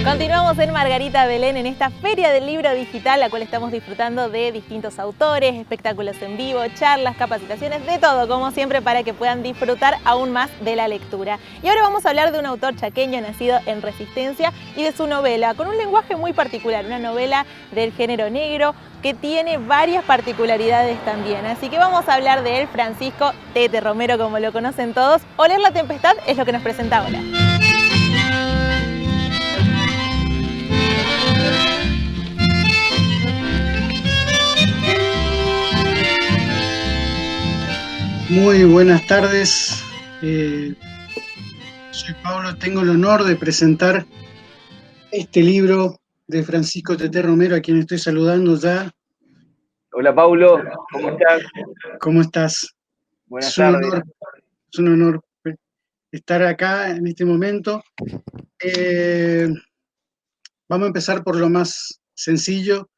Continuamos en Margarita Belén en esta Feria del Libro Digital, la cual estamos disfrutando de distintos autores, espectáculos en vivo, charlas, capacitaciones, de todo, como siempre, para que puedan disfrutar aún más de la lectura. Y ahora vamos a hablar de un autor chaqueño nacido en Resistencia y de su novela, con un lenguaje muy particular, una novela del género negro que tiene varias particularidades también. Así que vamos a hablar de él, Francisco Tete Romero, como lo conocen todos. Oler la tempestad es lo que nos presenta ahora. Muy buenas tardes, soy Pablo, tengo el honor de presentar este libro de Francisco Tete Romero, a quien estoy saludando ya. Hola Paulo, ¿cómo estás? ¿Cómo estás? Buenas tardes. Es un honor estar acá en este momento. Vamos a empezar por lo más sencillo.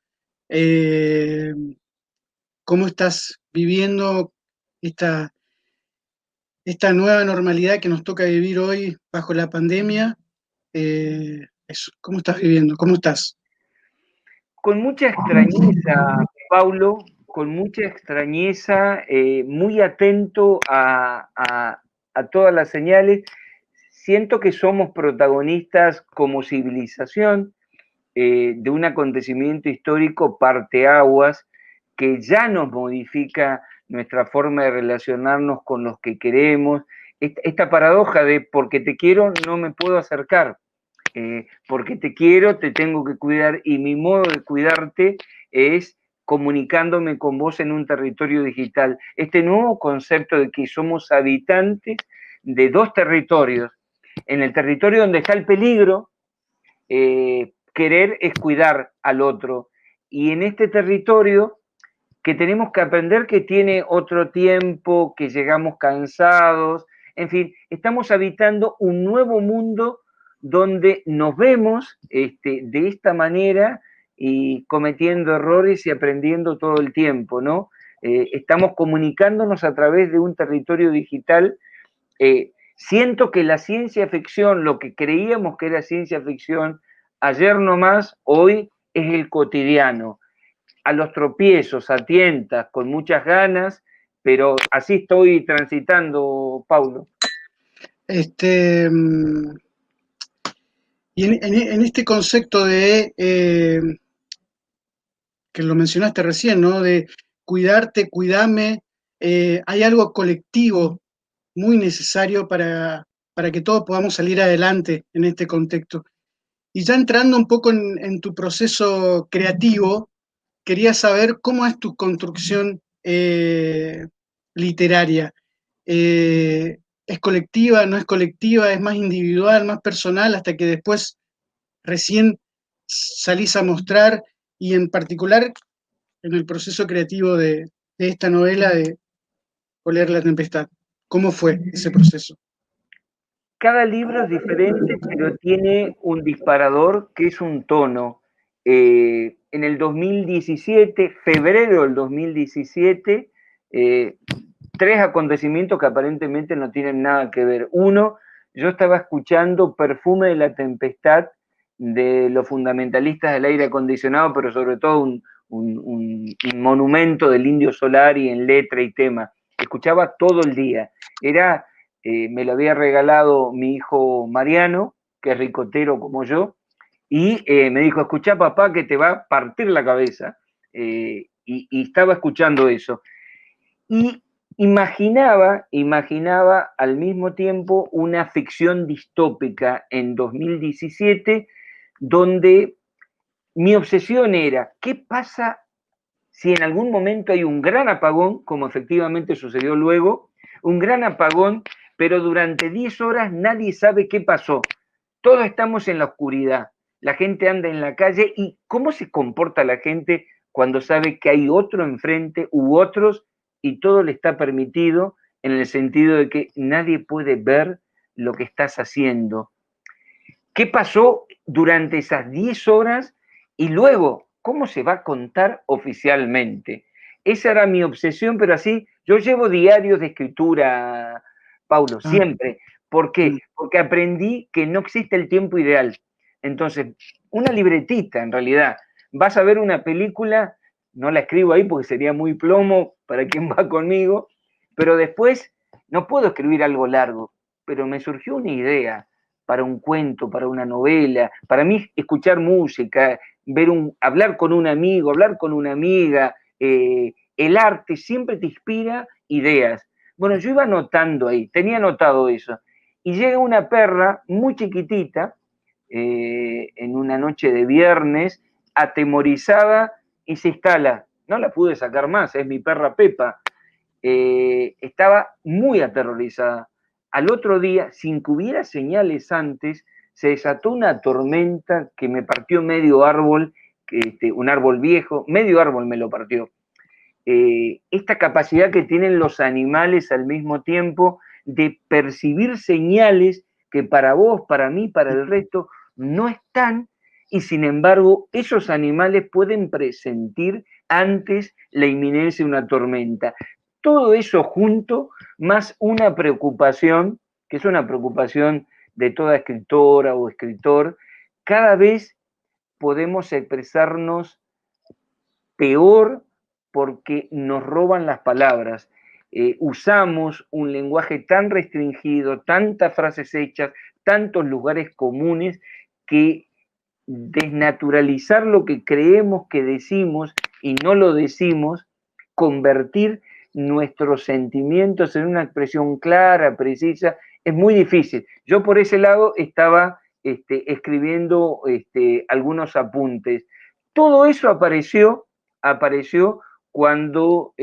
¿Cómo estás viviendo esta nueva normalidad que nos toca vivir hoy bajo la pandemia? ¿Cómo estás viviendo? ¿Cómo estás? Con mucha extrañeza, Paulo, con mucha extrañeza, muy atento a todas las señales. Siento que somos protagonistas como civilización de un acontecimiento histórico parteaguas que ya nos modifica nuestra forma de relacionarnos con los que queremos. Esta paradoja de porque te quiero no me puedo acercar. Porque te quiero, te tengo que cuidar, y mi modo de cuidarte es comunicándome con vos en un territorio digital. Este nuevo concepto de que somos habitantes de dos territorios. En el territorio donde está el peligro, querer es cuidar al otro. Y en este territorio que tenemos que aprender que tiene otro tiempo, que llegamos cansados, en fin, estamos habitando un nuevo mundo donde nos vemos de esta manera y cometiendo errores y aprendiendo todo el tiempo, ¿no? Estamos comunicándonos a través de un territorio digital. Siento que la ciencia ficción, lo que creíamos que era ciencia ficción, ayer nomás, hoy es el cotidiano. A los tropiezos, a tientas, con muchas ganas, pero así estoy transitando, Paulo. Y en este concepto de, que lo mencionaste recién, ¿no? De cuidarte, cuidame, hay algo colectivo muy necesario para que todos podamos salir adelante en este contexto. Y ya entrando un poco en tu proceso creativo, quería saber cómo es tu construcción literaria. ¿Es colectiva, no es colectiva, es más individual, más personal, hasta que después recién salís a mostrar? Y en particular en el proceso creativo de esta novela de Oler la tempestad, ¿cómo fue ese proceso? Cada libro es diferente, pero tiene un disparador que es un tono. En el 2017, febrero del 2017, tres acontecimientos que aparentemente no tienen nada que ver. Uno, yo estaba escuchando Perfume de la Tempestad de los fundamentalistas del aire acondicionado, pero sobre todo un monumento del Indio Solari en letra y tema. Escuchaba todo el día. Me lo había regalado mi hijo Mariano, que es ricotero como yo, y me dijo, escuchá papá que te va a partir la cabeza. Y estaba escuchando eso. Y imaginaba al mismo tiempo una ficción distópica en 2017, donde mi obsesión era, ¿qué pasa si en algún momento hay un gran apagón, como efectivamente sucedió luego, un gran apagón, pero durante 10 horas nadie sabe qué pasó? Todos estamos en la oscuridad, la gente anda en la calle, y ¿cómo se comporta la gente cuando sabe que hay otro enfrente u otros y todo le está permitido, en el sentido de que nadie puede ver lo que estás haciendo? ¿Qué pasó durante esas 10 horas? Y luego, ¿cómo se va a contar oficialmente? Esa era mi obsesión, pero así, yo llevo diarios de escritura, Paulo, siempre. ¿Por qué? Porque aprendí que no existe el tiempo ideal. Entonces, una libretita en realidad. Vas a ver una película, no la escribo ahí porque sería muy plomo para quien va conmigo, pero después no puedo escribir algo largo, pero me surgió una idea para un cuento, para una novela, para mí escuchar música, hablar con un amigo, hablar con una amiga, el arte siempre te inspira ideas. Bueno, yo iba anotando ahí, tenía anotado eso, y llega una perra muy chiquitita, en una noche de viernes, atemorizada, y se instala. No la pude sacar más, es mi perra Pepa. Estaba muy aterrorizada. Al otro día, sin que hubiera señales antes, se desató una tormenta que me partió medio árbol, un árbol viejo, medio árbol me lo partió. Esta capacidad que tienen los animales al mismo tiempo de percibir señales que para vos, para mí, para el resto no están, y sin embargo esos animales pueden presentir antes la inminencia de una tormenta. Todo eso junto, más una preocupación, que es una preocupación de toda escritora o escritor, cada vez podemos expresarnos peor porque nos roban las palabras. Usamos un lenguaje tan restringido, tantas frases hechas, tantos lugares comunes, que desnaturalizar lo que creemos que decimos y no lo decimos, convertir nuestros sentimientos en una expresión clara, precisa, es muy difícil. Yo por ese lado estaba escribiendo algunos apuntes. Todo eso apareció cuando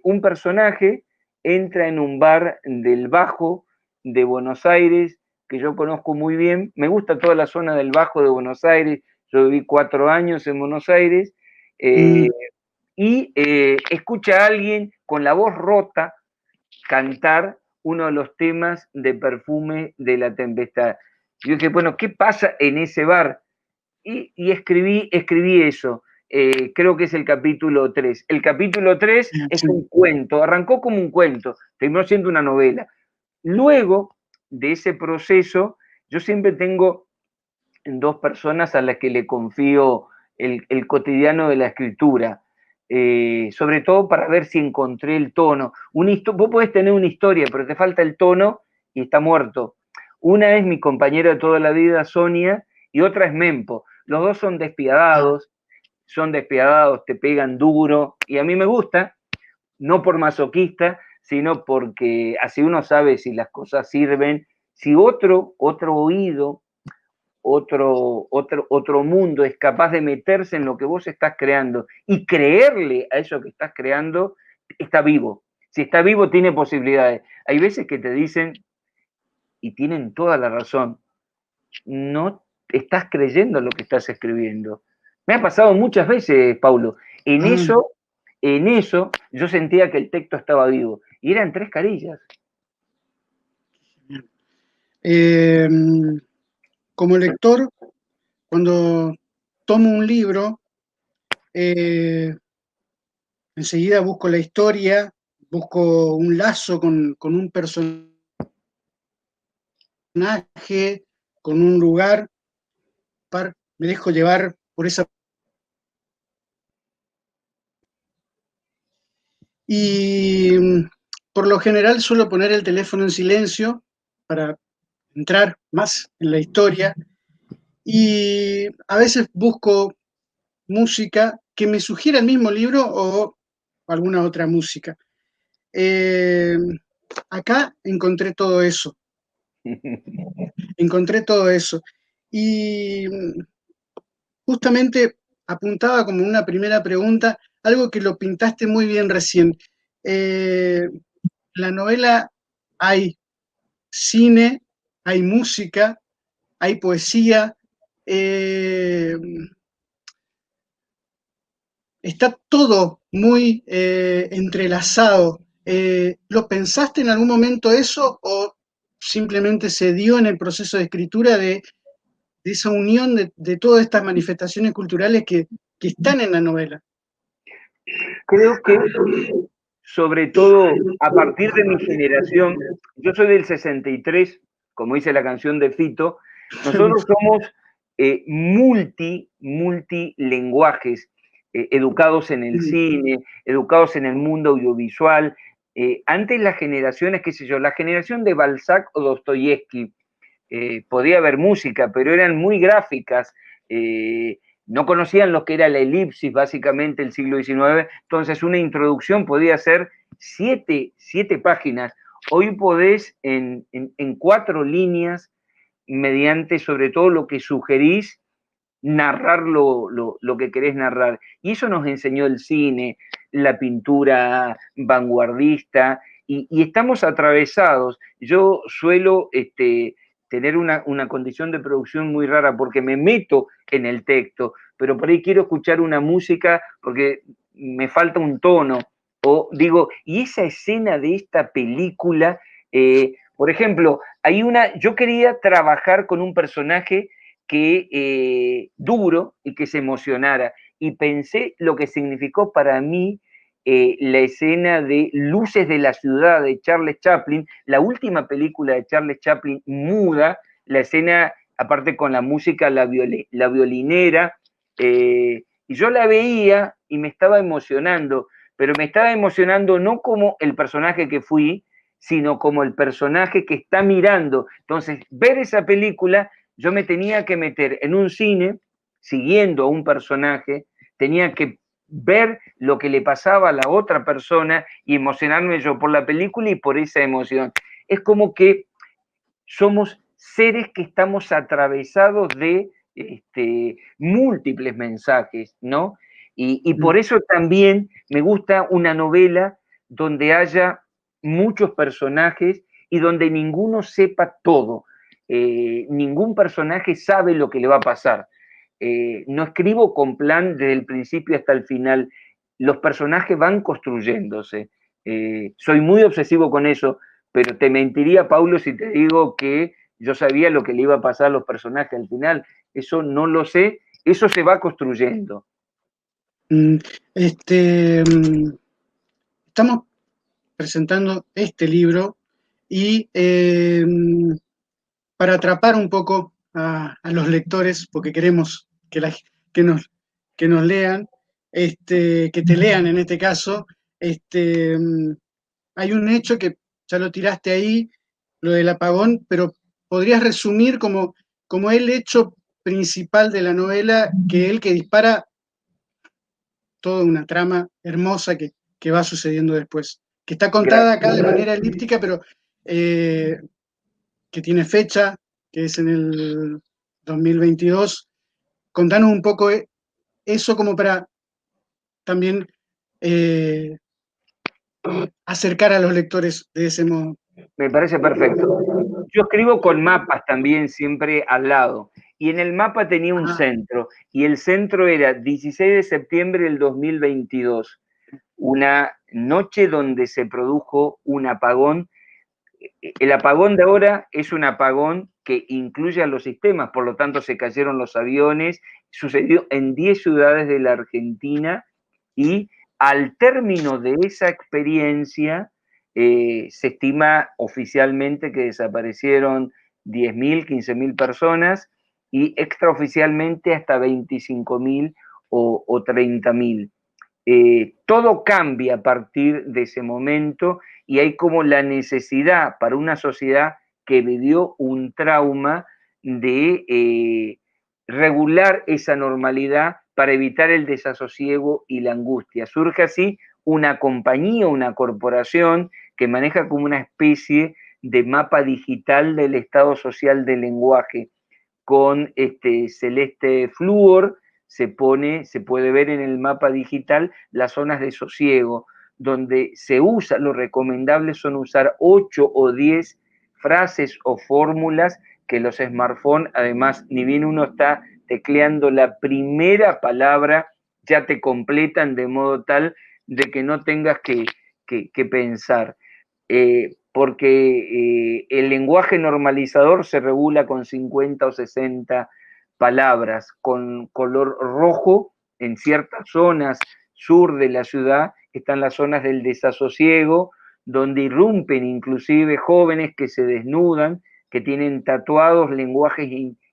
un personaje entra en un bar del Bajo de Buenos Aires, que yo conozco muy bien. Me gusta toda la zona del Bajo de Buenos Aires. Yo viví 4 años en Buenos Aires. Y escucha a alguien con la voz rota cantar uno de los temas de Perfume de la Tempestad. Yo dije, bueno, ¿qué pasa en ese bar? Y escribí eso. Creo que es el capítulo 3. El capítulo 3 es un cuento, arrancó como un cuento, terminó siendo una novela. Luego de ese proceso, yo siempre tengo 2 personas a las que le confío el cotidiano de la escritura, sobre todo para ver si encontré el tono. Vos podés tener una historia, pero te falta el tono y está muerto. Una es mi compañera de toda la vida, Sonia, y otra es Mempo. Los dos son despiadados, te pegan duro, y a mí me gusta, no por masoquista, sino porque así uno sabe si las cosas sirven, si otro oído, otro mundo es capaz de meterse en lo que vos estás creando y creerle a eso que estás creando, está vivo. Si está vivo, tiene posibilidades. Hay veces que te dicen, y tienen toda la razón, no estás creyendo lo que estás escribiendo. Me ha pasado muchas veces, Paulo. En eso yo sentía que el texto estaba vivo. Y eran 3 carillas. Como lector, cuando tomo un libro, enseguida busco la historia, busco un lazo con un personaje, con un lugar, me dejo llevar por esa. Y por lo general suelo poner el teléfono en silencio para entrar más en la historia, y a veces busco música que me sugiera el mismo libro o alguna otra música. Acá encontré todo eso. Y justamente apuntaba como una primera pregunta, algo que lo pintaste muy bien recién. La novela hay cine, hay música, hay poesía, está todo muy entrelazado. ¿Lo pensaste en algún momento eso o simplemente se dio en el proceso de escritura de esa unión de todas estas manifestaciones culturales que están en la novela? Creo que, sobre todo, a partir de mi generación, yo soy del 63, como dice la canción de Fito, nosotros somos multilenguajes, educados en el cine, educados en el mundo audiovisual. Antes las generaciones, qué sé yo, la generación de Balzac o Dostoyevsky, podía haber música, pero eran muy gráficas, no conocían lo que era la elipsis, básicamente, el siglo XIX, entonces una introducción podía ser 7 páginas. Hoy podés en 4 líneas, mediante sobre todo lo que sugerís, narrar lo que querés narrar. Y eso nos enseñó el cine, la pintura vanguardista, y estamos atravesados. Yo suelo tener una condición de producción muy rara porque me meto en el texto, pero por ahí quiero escuchar una música porque me falta un tono, o digo, y esa escena de esta película, por ejemplo, yo quería trabajar con un personaje que duro y que se emocionara. Y pensé lo que significó para mí la escena de Luces de la Ciudad de Charles Chaplin, la última película de Charles Chaplin muda, la escena, aparte con la música, la violinera, y yo la veía y me estaba emocionando, pero me estaba emocionando no como el personaje que fui, sino como el personaje que está mirando. Entonces, ver esa película, yo me tenía que meter en un cine siguiendo a un personaje, tenía que ver lo que le pasaba a la otra persona y emocionarme yo por la película y por esa emoción. Es como que somos seres que estamos atravesados de múltiples mensajes, ¿no? Y por eso también me gusta una novela donde haya muchos personajes y donde ninguno sepa todo. Ningún personaje sabe lo que le va a pasar. No escribo con plan desde el principio hasta el final. Los personajes van construyéndose. Soy muy obsesivo con eso, pero te mentiría, Paulo, si te digo que yo sabía lo que le iba a pasar a los personajes al final. Eso no lo sé, eso se va construyendo. Estamos presentando este libro y para atrapar un poco a los lectores, porque queremos que nos lean, que te lean en este caso, hay un hecho que ya lo tiraste ahí, lo del apagón, pero podrías resumir como el hecho principal de la novela, que dispara toda una trama hermosa que va sucediendo después, que está contada acá de manera elíptica, pero que tiene fecha, que es en el 2022. Contanos un poco eso como para también acercar a los lectores de ese modo. Me parece perfecto. Yo escribo con mapas también siempre al lado. Y en el mapa tenía un centro. Y el centro era 16 de septiembre del 2022. Una noche donde se produjo un apagón. El apagón de ahora es un apagón que incluye a los sistemas, por lo tanto se cayeron los aviones, sucedió en 10 ciudades de la Argentina y al término de esa experiencia se estima oficialmente que desaparecieron 10.000, 15.000 personas y extraoficialmente hasta 25.000 o 30.000. Todo cambia a partir de ese momento y hay como la necesidad para una sociedad que vivió un trauma de regular esa normalidad para evitar el desasosiego y la angustia. Surge así una compañía, una corporación que maneja como una especie de mapa digital del estado social del lenguaje con celeste flúor. Se puede ver en el mapa digital las zonas de sosiego, donde se usa, lo recomendable son usar 8 o 10 frases o fórmulas que los smartphones, además, ni bien uno está tecleando la primera palabra, ya te completan de modo tal de que no tengas que pensar. Porque el lenguaje normalizador se regula con 50 o 60 palabras, con color rojo en ciertas zonas sur de la ciudad, están las zonas del desasosiego, donde irrumpen inclusive jóvenes que se desnudan, que tienen tatuados lenguajes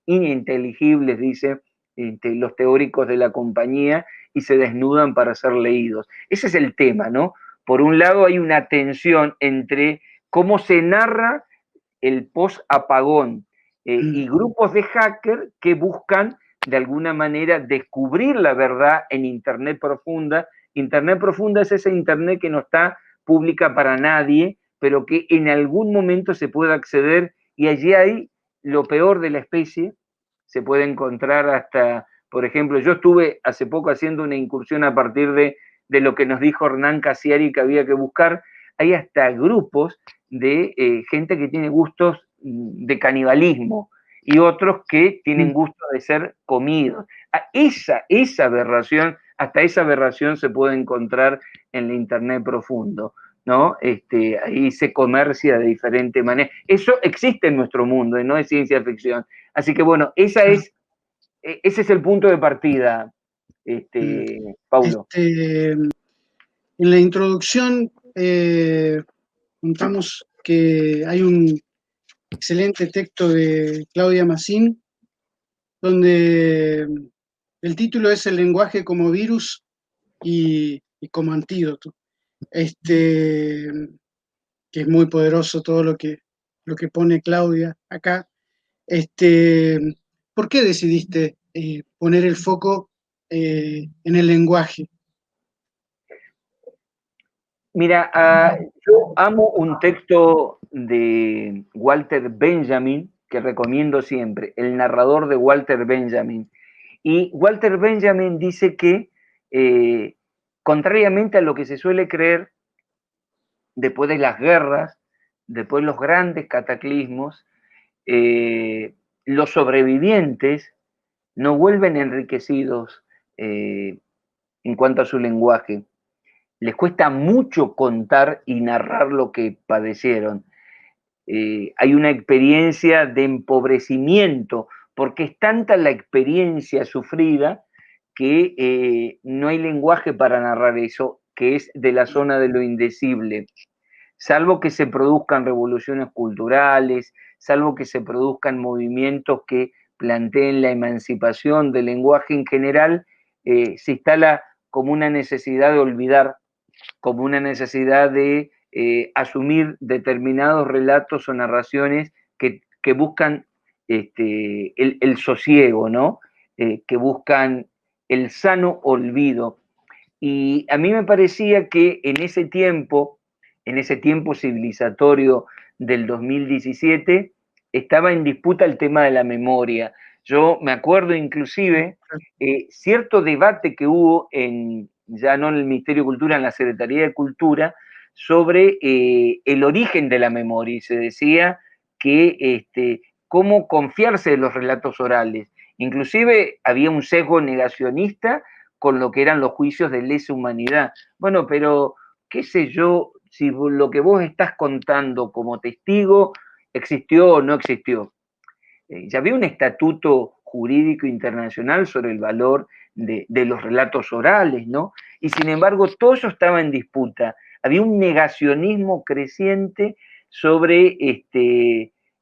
ininteligibles, dice los teóricos de la compañía, y se desnudan para ser leídos. Ese es el tema, ¿no? Por un lado hay una tensión entre cómo se narra el post-apagón y grupos de hackers que buscan de alguna manera descubrir la verdad en Internet profunda. Internet profunda es ese Internet que no está pública para nadie, pero que en algún momento se puede acceder, y allí hay lo peor de la especie. Se puede encontrar hasta, por ejemplo, yo estuve hace poco haciendo una incursión a partir de lo que nos dijo Hernán Casiari que había que buscar. Hay hasta grupos de gente que tiene gustos de canibalismo y otros que tienen gusto de ser comidos. Esa aberración, hasta esa aberración se puede encontrar en la Internet profundo, ¿no? Ahí se comercia de diferente manera. Eso existe en nuestro mundo y no es ciencia ficción. Así que bueno, ese es el punto de partida, Paulo. En la introducción contamos que hay un excelente texto de Claudia Massín, donde el título es El lenguaje como virus y como antídoto. Que es muy poderoso todo lo que pone Claudia acá. ¿Por qué decidiste poner el foco en el lenguaje? Mira, yo amo un texto de Walter Benjamin que recomiendo siempre, El narrador de Walter Benjamin. Y Walter Benjamin dice que, contrariamente a lo que se suele creer, después de las guerras, después de los grandes cataclismos, los sobrevivientes no vuelven enriquecidos en cuanto a su lenguaje. Les cuesta mucho contar y narrar lo que padecieron. Hay una experiencia de empobrecimiento, porque es tanta la experiencia sufrida que no hay lenguaje para narrar eso, que es de la zona de lo indecible. Salvo que se produzcan revoluciones culturales, salvo que se produzcan movimientos que planteen la emancipación del lenguaje en general, se instala como una necesidad de olvidar, como una necesidad de asumir determinados relatos o narraciones que buscan el sosiego, ¿no? Que buscan el sano olvido. Y a mí me parecía que en ese tiempo civilizatorio del 2017, estaba en disputa el tema de la memoria. Yo me acuerdo inclusive cierto debate que hubo ya no en el Ministerio de Cultura, en la Secretaría de Cultura, sobre el origen de la memoria, y se decía que cómo confiarse de los relatos orales. Inclusive había un sesgo negacionista con lo que eran los juicios de lesa humanidad. Bueno, pero qué sé yo, si lo que vos estás contando como testigo existió o no existió. Ya había un estatuto jurídico internacional sobre el valor de los relatos orales, ¿no? Y sin embargo, todo eso estaba en disputa. Había un negacionismo creciente sobre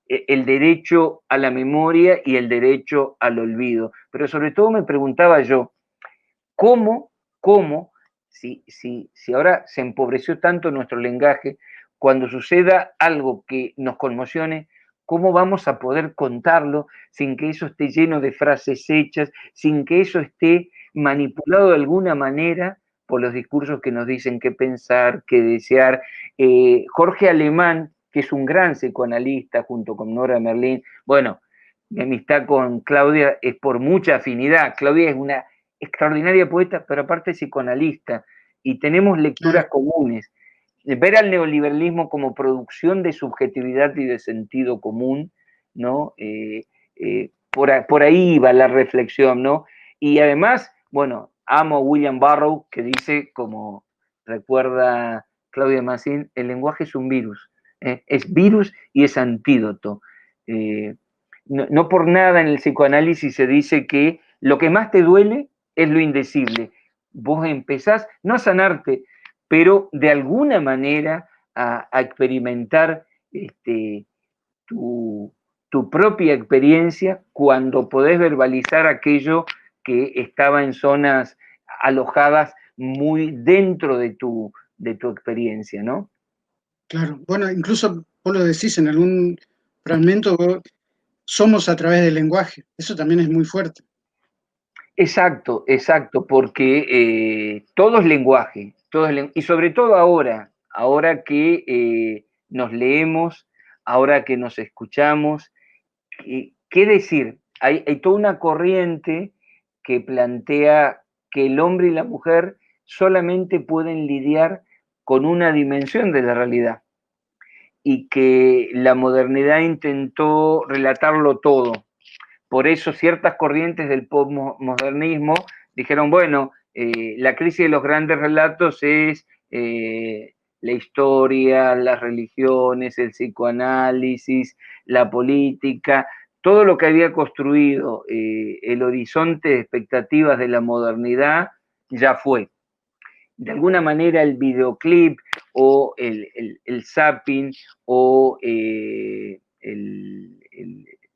el derecho a la memoria y el derecho al olvido. Pero sobre todo me preguntaba yo, ¿cómo, si ahora se empobreció tanto nuestro lenguaje, cuando suceda algo que nos conmocione, cómo vamos a poder contarlo sin que eso esté lleno de frases hechas, sin que eso esté manipulado de alguna manera por los discursos que nos dicen qué pensar, qué desear? Jorge Alemán, que es un gran psicoanalista junto con Nora Merlin, bueno, mi amistad con Claudia es por mucha afinidad. Claudia es una extraordinaria poeta, pero aparte psicoanalista, y tenemos lecturas comunes. Ver al neoliberalismo como producción de subjetividad y de sentido común, ¿no? Por ahí va la reflexión, ¿no? Y además, bueno, amo a William Burroughs, que dice, como recuerda Claudia Massín, el lenguaje es un virus, es virus y es antídoto. No por nada en el psicoanálisis se dice que lo que más te duele es lo indecible. Vos empezás no a sanarte, pero de alguna manera a experimentar tu tu propia experiencia cuando podés verbalizar aquello que estaba en zonas alojadas muy dentro de tu experiencia, ¿no? Claro, bueno, incluso vos lo decís en algún fragmento, somos a través del lenguaje, eso también es muy fuerte. Exacto, exacto, porque todo es lenguaje, y sobre todo ahora que nos leemos, ahora que nos escuchamos, ¿qué decir? Hay toda una corriente que plantea que el hombre y la mujer solamente pueden lidiar con una dimensión de la realidad y que la modernidad intentó relatarlo todo. Por eso ciertas corrientes del postmodernismo dijeron, bueno, la crisis de los grandes relatos es la historia, las religiones, el psicoanálisis, la política, todo lo que había construido el horizonte de expectativas de la modernidad ya fue. De alguna manera el videoclip o el zapping o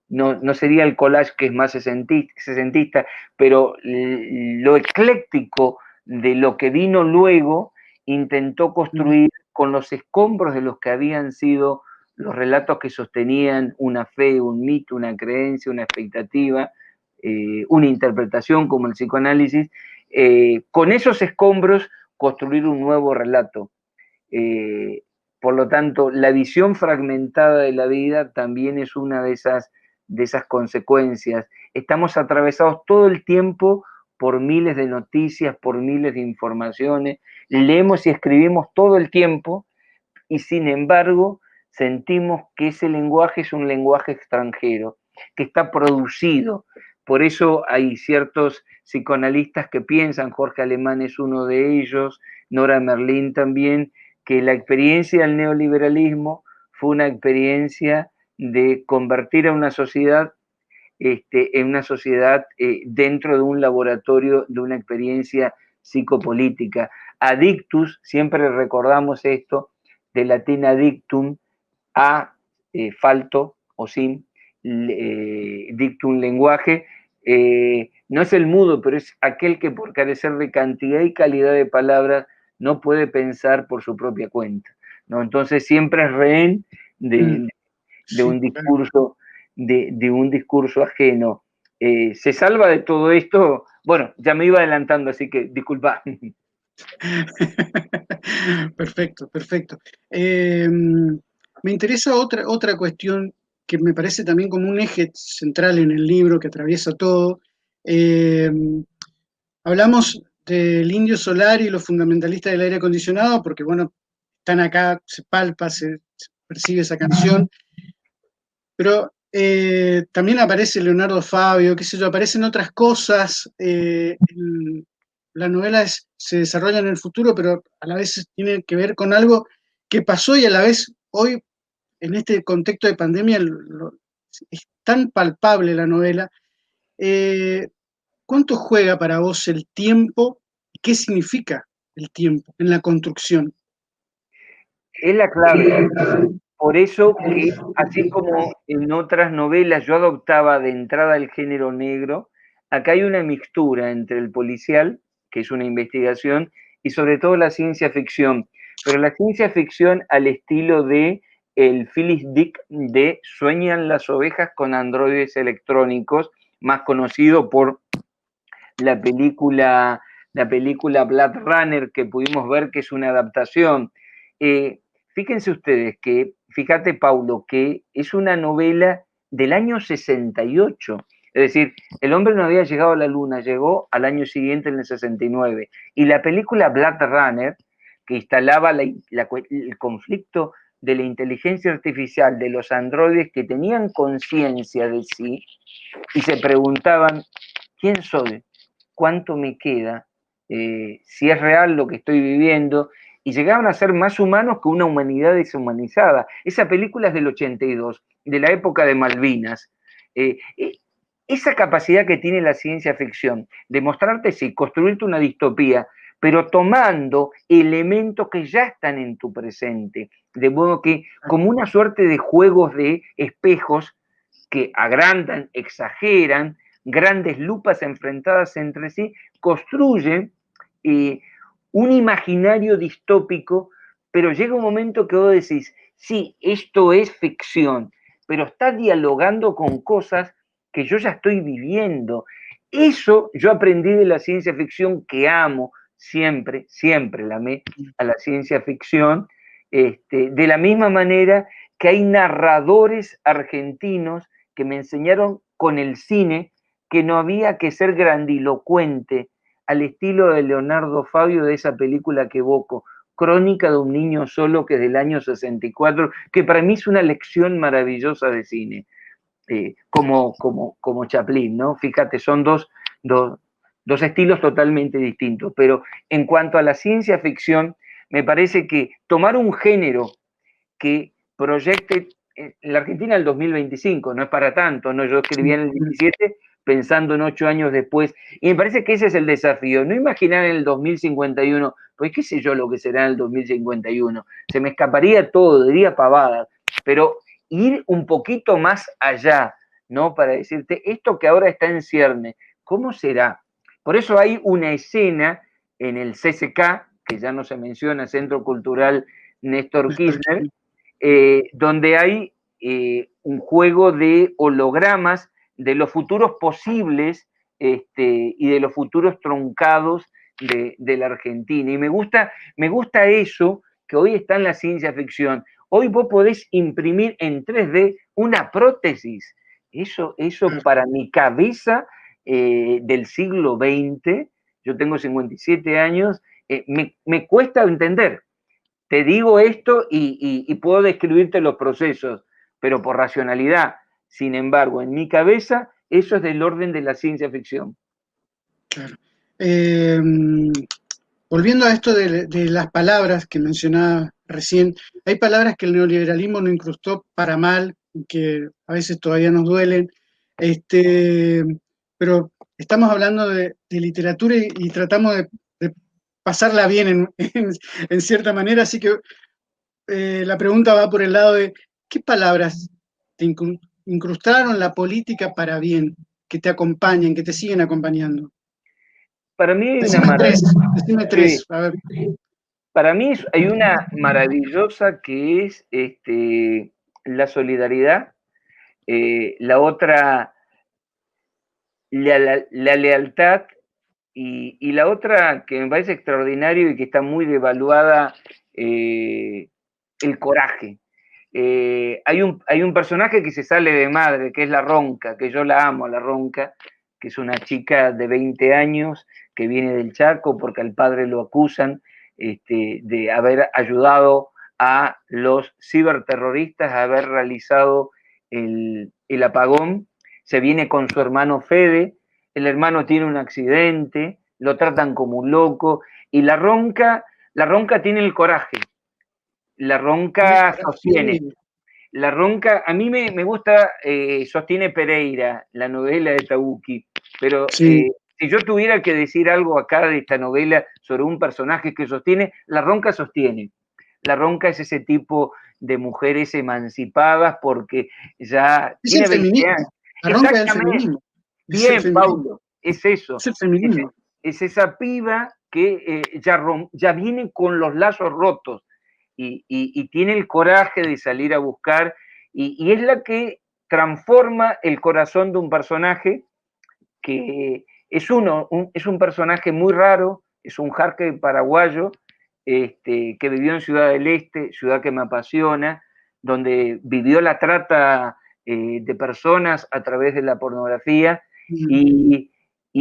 no sería el collage que es más sesentista, pero lo ecléctico de lo que vino luego intentó construir con los escombros de los que habían sido los relatos que sostenían una fe, un mito, una creencia, una expectativa, una interpretación como el psicoanálisis, con esos escombros construir un nuevo relato. Por lo tanto, la visión fragmentada de la vida también es una de esas consecuencias. Estamos atravesados todo el tiempo por miles de noticias, por miles de informaciones, leemos y escribimos todo el tiempo y sin embargo sentimos que ese lenguaje es un lenguaje extranjero, que está producido. Por eso hay ciertos psicoanalistas que piensan, Jorge Alemán es uno de ellos, Nora Merlin también, que la experiencia del neoliberalismo fue una experiencia de convertir a una sociedad en una sociedad dentro de un laboratorio de una experiencia psicopolítica. Adictus, siempre recordamos esto, de latín addictum, a falto o sin, dictum lenguaje, no es el mudo, pero es aquel que por carecer de cantidad y calidad de palabras no puede pensar por su propia cuenta, ¿no? Entonces siempre es rehén de un discurso, de un discurso ajeno. Se salva de todo esto, bueno, ya me iba adelantando, así que disculpa. Perfecto, perfecto. Me interesa otra cuestión que me parece también como un eje central en el libro que atraviesa todo. Eh, Hablamos del Indio Solar y los fundamentalistas del aire acondicionado, porque bueno, están acá, se palpa, se percibe esa canción, pero también aparece Leonardo Fabio, qué sé yo, aparecen otras cosas. La novela se desarrolla en el futuro, pero a la vez tiene que ver con algo que pasó y a la vez hoy, en este contexto de pandemia, es tan palpable la novela. Eh, ¿Cuánto juega para vos el tiempo y qué significa el tiempo en la construcción? Es la clave. Por eso que, así como en otras novelas yo adoptaba de entrada el género negro, acá hay una mixtura entre el policial, que es una investigación, y sobre todo la ciencia ficción. Pero la ciencia ficción al estilo de el Phyllis Dick de Sueñan las ovejas con androides electrónicos, más conocido por la película, la película Blade Runner que pudimos ver que es una adaptación. Fíjense ustedes que, fíjate Paulo, que es una novela del año 68. Es decir, el hombre no había llegado a la luna, llegó al año siguiente en el 69. Y la película Blade Runner, que instalaba el conflicto de la inteligencia artificial, de los androides que tenían conciencia de sí y se preguntaban, ¿quién soy? ¿Cuánto me queda? Si es real lo que estoy viviendo, y llegaban a ser más humanos que una humanidad deshumanizada. Esa película es del 82, de la época de Malvinas. Esa capacidad que tiene la ciencia ficción de mostrarte, sí, construirte una distopía, pero tomando elementos que ya están en tu presente, de modo que como una suerte de juegos de espejos que agrandan, exageran, grandes lupas enfrentadas entre sí, construyen un imaginario distópico, pero llega un momento que vos decís, sí, esto es ficción, pero está dialogando con cosas que yo ya estoy viviendo. Eso yo aprendí de la ciencia ficción, que amo, siempre, siempre la amé a la ciencia ficción, de la misma manera que hay narradores argentinos que me enseñaron con el cine que no había que ser grandilocuente, al estilo de Leonardo Fabio, de esa película que evoco, Crónica de un niño solo, que es del año 64, que para mí es una lección maravillosa de cine, como Chaplin, ¿no? Fíjate, son dos estilos totalmente distintos, pero en cuanto a la ciencia ficción, me parece que tomar un género que proyecte en la Argentina el 2025, no es para tanto, ¿no? Yo escribí en el 17 pensando en 8 años después, y me parece que ese es el desafío, no imaginar en el 2051, pues qué sé yo lo que será en el 2051, se me escaparía todo, diría pavadas, pero ir un poquito más allá, ¿no? Para decirte, esto que ahora está en cierne, ¿cómo será? Por eso hay una escena en el CCK, que ya no se menciona, Centro Cultural Néstor Kirchner, donde hay un juego de hologramas de los futuros posibles y de los futuros truncados de la Argentina. Y me gusta eso que hoy está en la ciencia ficción. Hoy vos podés imprimir en 3D una prótesis. Eso para mi cabeza del siglo XX, yo tengo 57 años, me cuesta entender. Te digo esto y puedo describirte los procesos, pero por racionalidad. Sin embargo, en mi cabeza, eso es del orden de la ciencia ficción. Claro. Volviendo a esto de las palabras que mencionaba recién, hay palabras que el neoliberalismo nos incrustó para mal, que a veces todavía nos duelen, pero estamos hablando de literatura y tratamos de pasarla bien en cierta manera, así que la pregunta va por el lado de ¿qué palabras te incrustaron la política para bien, que te acompañan, que te siguen acompañando? Para mí hay una Decime maravilla. tres, a ver. Para mí hay una maravillosa que es la solidaridad, la otra, la lealtad, y la otra que me parece extraordinario y que está muy devaluada, el coraje. Hay un personaje que se sale de madre, que es la Ronca, que yo la amo, la Ronca, que es una chica de 20 años que viene del Chaco porque al padre lo acusan de haber ayudado a los ciberterroristas a haber realizado el apagón. Se viene con su hermano Fede, el hermano tiene un accidente, lo tratan como un loco, y la Ronca tiene el coraje, la Ronca sostiene. La Ronca, a mí me gusta, sostiene Pereira, la novela de Tabucchi, pero Sí. si yo tuviera que decir algo acá de esta novela sobre un personaje que sostiene, la Ronca sostiene. La Ronca es ese tipo de mujeres emancipadas porque ya Es tiene el 20 feminismo. años. La ronca es el Exactamente. feminismo. Es el Bien, feminismo. Paulo, es eso. Es el feminismo. Es esa piba que ya viene con los lazos rotos y tiene el coraje de salir a buscar y es la que transforma el corazón de un personaje que es un personaje muy raro, es un jarque paraguayo que vivió en Ciudad del Este, ciudad que me apasiona, donde vivió la trata de personas a través de la pornografía y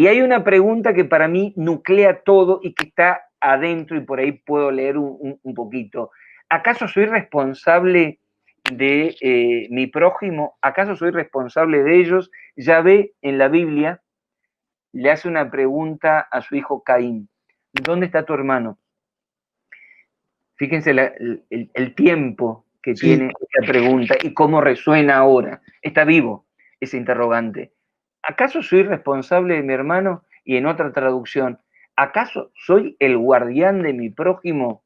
hay una pregunta que para mí nuclea todo y que está adentro y por ahí puedo leer un poquito. ¿Acaso soy responsable de mi prójimo? ¿Acaso soy responsable de ellos? Yahvé en la Biblia le hace una pregunta a su hijo Caín. ¿Dónde está tu hermano? Fíjense el tiempo que tiene esta pregunta y cómo resuena ahora. Está vivo ese interrogante. ¿Acaso soy responsable de mi hermano? Y en otra traducción, ¿acaso soy el guardián de mi prójimo?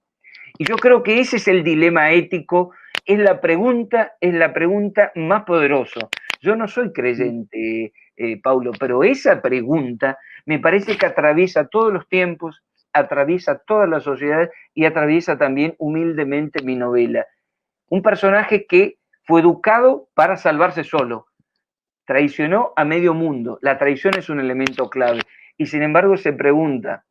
Y yo creo que ese es el dilema ético, es la pregunta más poderosa. Yo no soy creyente, Paulo, pero esa pregunta me parece que atraviesa todos los tiempos, atraviesa toda la sociedad y atraviesa también humildemente mi novela. Un personaje que fue educado para salvarse solo, traicionó a medio mundo. La traición es un elemento clave. Y sin embargo se pregunta,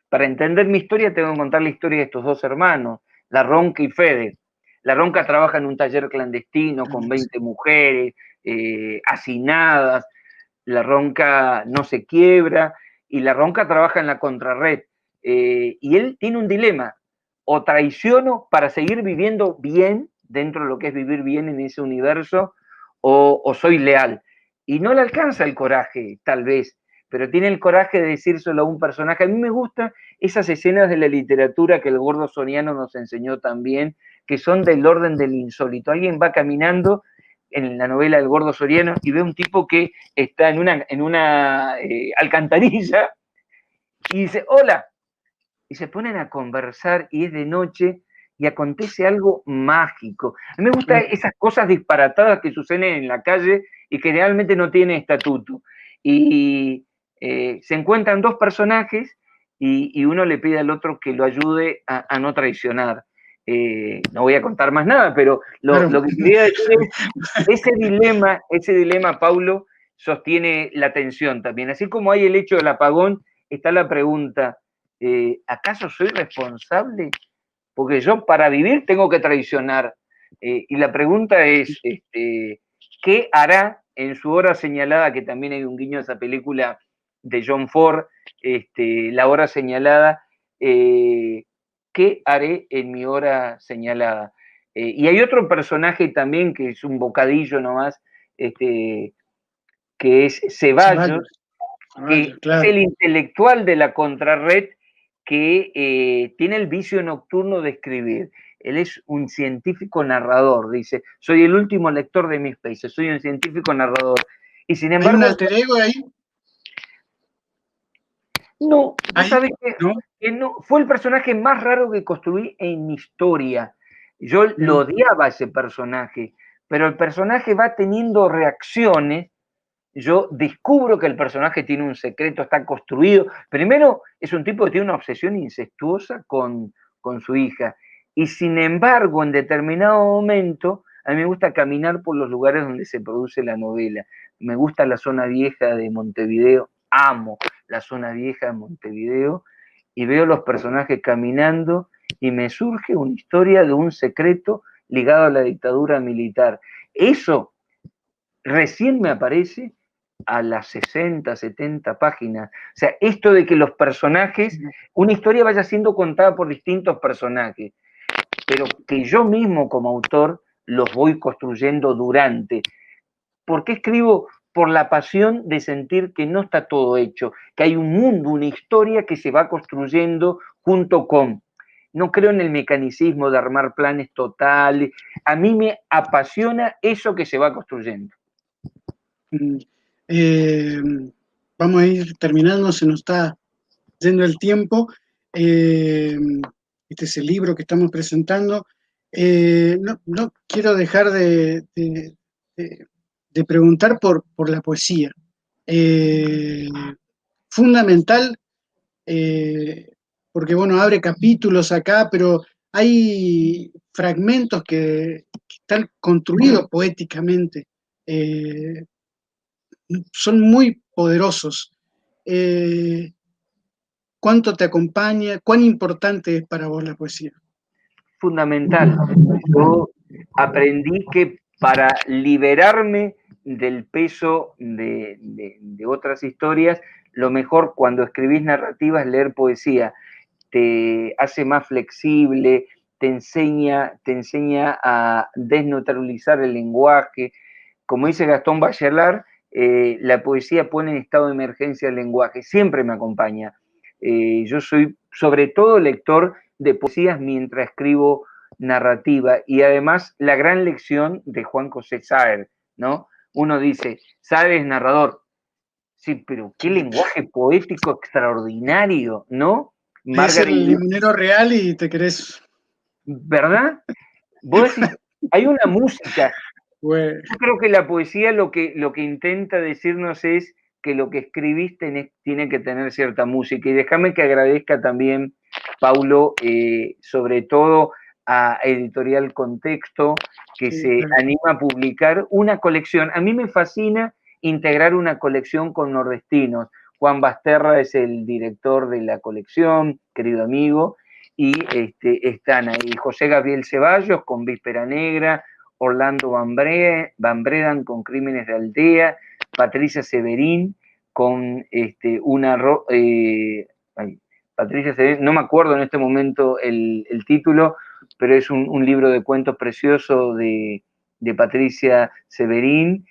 para entender mi historia tengo que contar la historia de estos dos hermanos, La Ronca y Fede. La Ronca trabaja en un taller clandestino con 20 mujeres, hacinadas. La Ronca no se quiebra y La Ronca trabaja en la contrarred. Y él tiene un dilema, o traiciono para seguir viviendo bien dentro de lo que es vivir bien en ese universo, o soy leal. Y no le alcanza el coraje, tal vez, pero tiene el coraje de decírselo a un personaje. A mí me gustan esas escenas de la literatura que el Gordo Soriano nos enseñó también, que son del orden del insólito. Alguien va caminando en la novela del Gordo Soriano y ve un tipo que está en una alcantarilla y dice, hola, y se ponen a conversar y es de noche y acontece algo mágico. A mí me gustan esas cosas disparatadas que suceden en la calle y que realmente no tienen estatuto. Y se encuentran dos personajes y uno le pide al otro que lo ayude a no traicionar. No voy a contar más nada, pero Claro. lo que quería decir es, ese dilema, Paulo, sostiene la tensión también. Así como hay el hecho del apagón, está la pregunta, ¿acaso soy responsable? Porque yo para vivir tengo que traicionar. Y la pregunta es, ¿qué hará en su hora señalada? Que también hay un guiño a esa película de John Ford, La hora señalada. ¿Qué haré en mi hora señalada? Y hay otro personaje también que es un bocadillo nomás, que es Ceballos, que claro. es el intelectual de la contrarred que tiene el vicio nocturno de escribir. Él es un científico narrador, dice, soy el último lector de mis países, soy un científico narrador. Y sin embargo... ¿Hay un alter ego ahí? No, vos sabés ¿No? que no, fue el personaje más raro que construí en mi historia. Yo lo odiaba a ese personaje, pero el personaje va teniendo reacciones. Yo descubro que el personaje tiene un secreto, está construido. Primero, es un tipo que tiene una obsesión incestuosa con su hija. Y sin embargo, en determinado momento, a mí me gusta caminar por los lugares donde se produce la novela. Me gusta la zona vieja de Montevideo, amo la zona vieja de Montevideo, y veo los personajes caminando y me surge una historia de un secreto ligado a la dictadura militar. Eso recién me aparece a las 60, 70 páginas. O sea, esto de que los personajes, una historia vaya siendo contada por distintos personajes, pero que yo mismo como autor los voy construyendo durante. ¿Por qué escribo? Por la pasión de sentir que no está todo hecho, que hay un mundo, una historia que se va construyendo junto con. No creo en el mecanicismo de armar planes totales. A mí me apasiona eso que se va construyendo. Vamos a ir terminando, se nos está yendo el tiempo. Este es el libro que estamos presentando. No quiero dejar de preguntar por la poesía. Fundamental, porque bueno, abre capítulos acá, pero hay fragmentos que están construidos poéticamente. Son muy poderosos. ¿Cuánto te acompaña? ¿Cuán importante es para vos la poesía? Fundamental. Yo aprendí que para liberarme del peso de otras historias, lo mejor cuando escribís narrativa es leer poesía. Te hace más flexible, te enseña a desnaturalizar el lenguaje. Como dice Gastón Bachelard, la poesía pone en estado de emergencia el lenguaje. Siempre me acompaña. Yo soy sobre todo lector de poesías mientras escribo narrativa y además la gran lección de Juan José Saer, ¿no? Uno dice, Saer es narrador. Sí, pero qué lenguaje poético extraordinario, ¿no? Es el limonero real y te querés. ¿Verdad? Vos decís, hay una música Bueno, Yo creo que la poesía lo que intenta decirnos es que lo que escribiste tiene que tener cierta música. Y déjame que agradezca también, Paulo, sobre todo a Editorial Contexto, que sí, se claro. anima a publicar una colección. A mí me fascina integrar una colección con nordestinos. Juan Basterra es el director de la colección, querido amigo, y están ahí José Gabriel Ceballos con Víspera Negra, Orlando Van Bredan con Crímenes de Aldea, Patricia Severín con Patricia Severín, no me acuerdo en este momento el título, pero es un libro de cuentos precioso de Patricia Severín,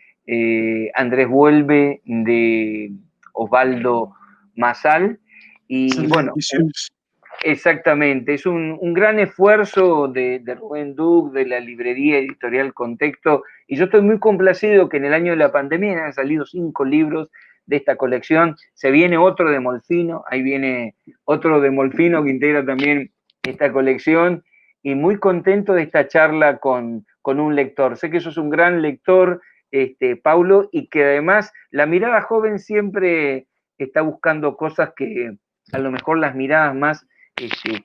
Andrés Vuelve de Osvaldo Mazal, y Son las bueno, visiones. exactamente, es un gran esfuerzo de Rubén Duc, de la librería editorial Contexto, y yo estoy muy complacido que en el año de la pandemia han salido 5 libros de esta colección. Se viene otro de Molfino, ahí viene otro de Molfino que integra también esta colección, y muy contento de esta charla con un lector. Sé que sos un gran lector, Paulo, y que además la mirada joven siempre está buscando cosas que a lo mejor las miradas más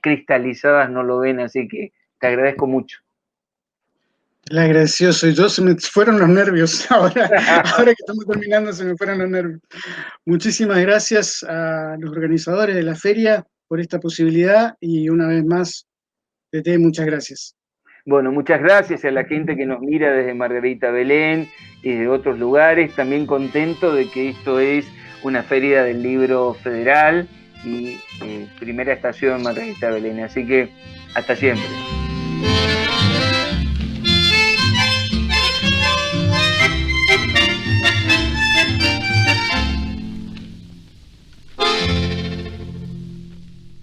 cristalizadas no lo ven, así que te agradezco mucho. El agradecido soy yo, se me fueron los nervios. Ahora que estamos terminando, se me fueron los nervios. Muchísimas gracias a los organizadores de la feria por esta posibilidad y una vez más, Tete, muchas gracias. Bueno, muchas gracias a la gente que nos mira desde Margarita Belén y de otros lugares. También contento de que esto es una feria del libro federal y primera estación Margarita Belén. Así que hasta siempre.